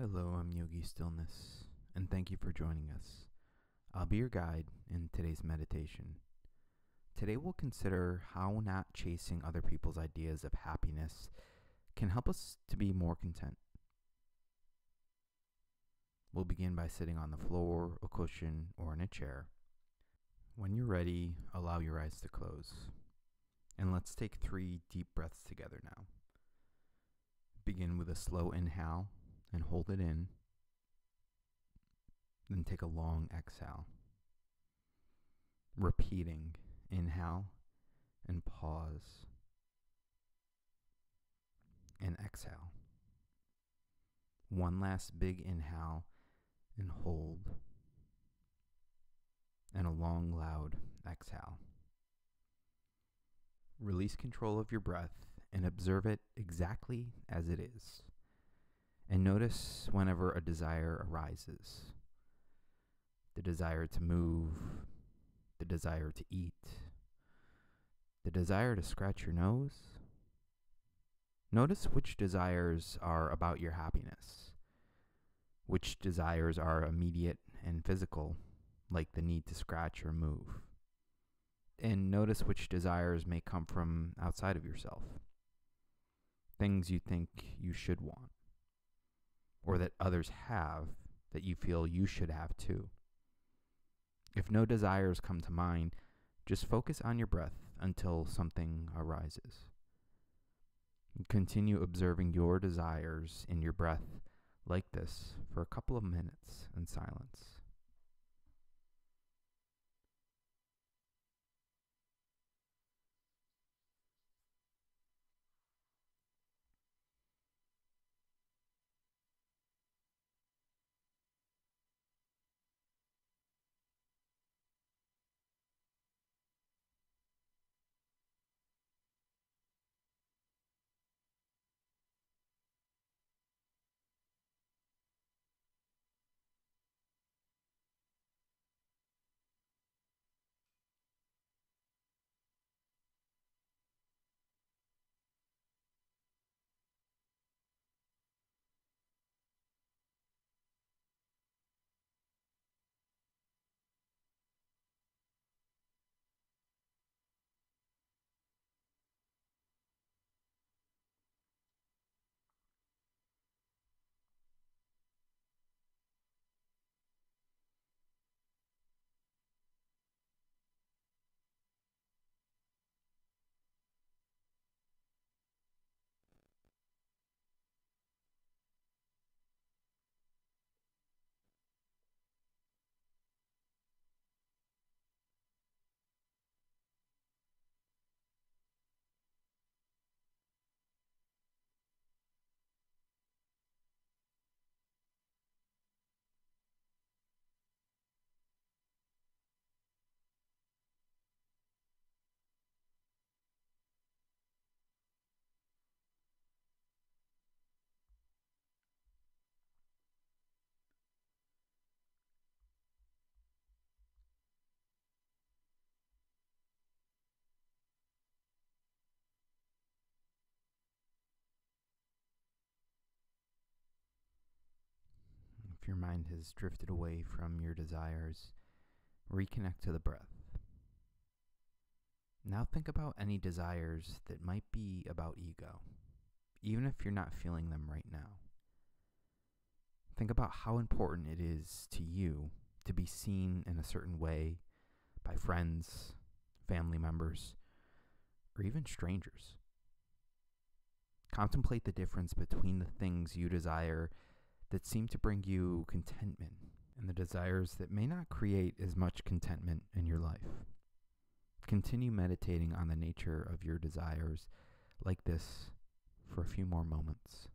Hello, I'm Yogi Stillness, and thank you for joining us. I'll be your guide in today's meditation. Today we'll consider how not chasing other people's ideas of happiness can help us to be more content. We'll begin by sitting on the floor, a cushion, or in a chair. When you're ready, allow your eyes to close. And let's take 3 deep breaths together now. Begin with a slow inhale and hold it in. Then take a long exhale. Repeating, inhale and pause and exhale. One last big inhale and hold, and a long, loud exhale. Release control of your breath and observe it exactly as it is. And notice whenever a desire arises. The desire to move, the desire to eat, the desire to scratch your nose. Notice which desires are about your happiness, which desires are immediate and physical, like the need to scratch or move. And notice which desires may come from outside of yourself, things you think you should want, or that others have that you feel you should have too. If no desires come to mind, just focus on your breath until something arises. Continue observing your desires in your breath like this for a couple of minutes in silence. If your mind has drifted away from your desires, reconnect to the breath. Now think about any desires that might be about ego, even if you're not feeling them right now. Think about how important it is to you to be seen in a certain way by friends, family members, or even strangers. Contemplate the difference between the things you desire that seem to bring you contentment and the desires that may not create as much contentment in your life. Continue meditating on the nature of your desires like this for a few more moments.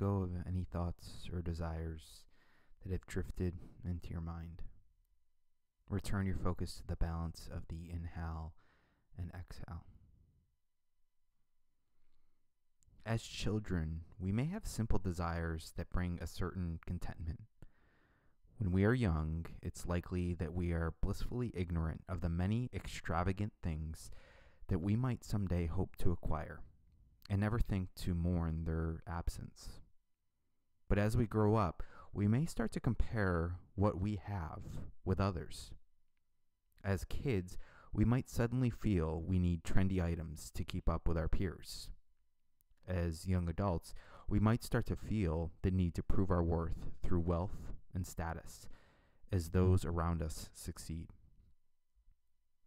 go of any thoughts or desires that have drifted into your mind. Return your focus to the balance of the inhale and exhale. As children, we may have simple desires that bring a certain contentment. When we are young, it's likely that we are blissfully ignorant of the many extravagant things that we might someday hope to acquire, and never think to mourn their absence. But as we grow up, we may start to compare what we have with others. As kids, we might suddenly feel we need trendy items to keep up with our peers. As young adults, we might start to feel the need to prove our worth through wealth and status as those around us succeed.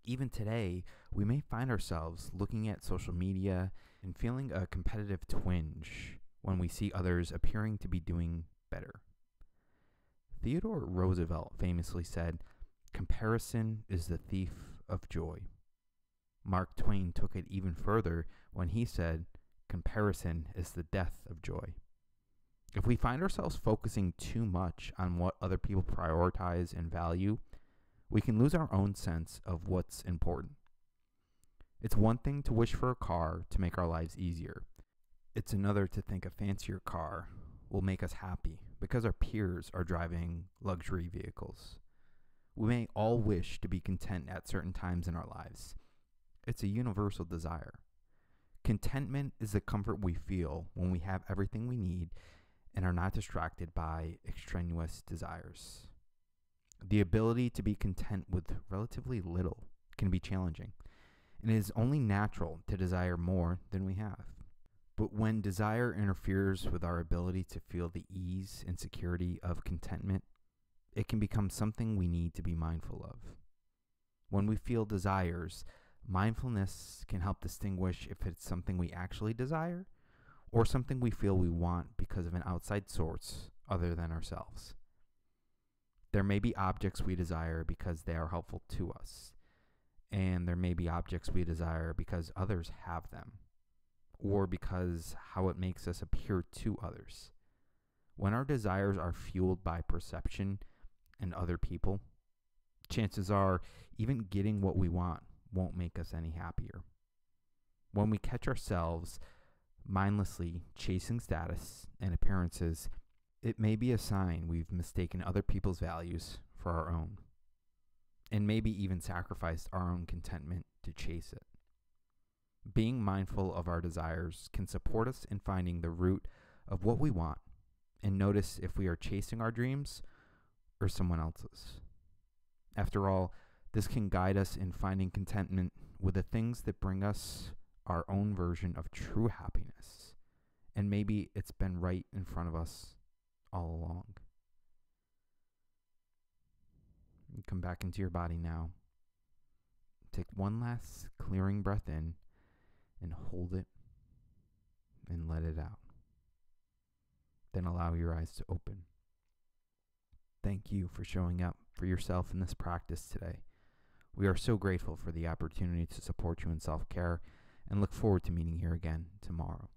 Even today, we may find ourselves looking at social media and feeling a competitive twinge when we see others appearing to be doing better. Theodore Roosevelt famously said, "Comparison is the thief of joy." Mark Twain took it even further when he said, "Comparison is the death of joy." If we find ourselves focusing too much on what other people prioritize and value, we can lose our own sense of what's important. It's one thing to wish for a car to make our lives easier. It's another to think a fancier car will make us happy because our peers are driving luxury vehicles. We may all wish to be content at certain times in our lives. It's a universal desire. Contentment is the comfort we feel when we have everything we need and are not distracted by extraneous desires. The ability to be content with relatively little can be challenging, and it is only natural to desire more than we have. But when desire interferes with our ability to feel the ease and security of contentment, it can become something we need to be mindful of. When we feel desires, mindfulness can help distinguish if it's something we actually desire or something we feel we want because of an outside source other than ourselves. There may be objects we desire because they are helpful to us, and there may be objects we desire because others have them, or because how it makes us appear to others. When our desires are fueled by perception and other people, chances are even getting what we want won't make us any happier. When we catch ourselves mindlessly chasing status and appearances, it may be a sign we've mistaken other people's values for our own, and maybe even sacrificed our own contentment to chase it. Being mindful of our desires can support us in finding the root of what we want and notice if we are chasing our dreams or someone else's. After all, this can guide us in finding contentment with the things that bring us our own version of true happiness, and maybe it's been right in front of us all along. You come back into your body now. Take one last clearing breath in and hold it and let it out. Then allow your eyes to open. Thank you for showing up for yourself in this practice today. We are so grateful for the opportunity to support you in self-care and look forward to meeting you again tomorrow.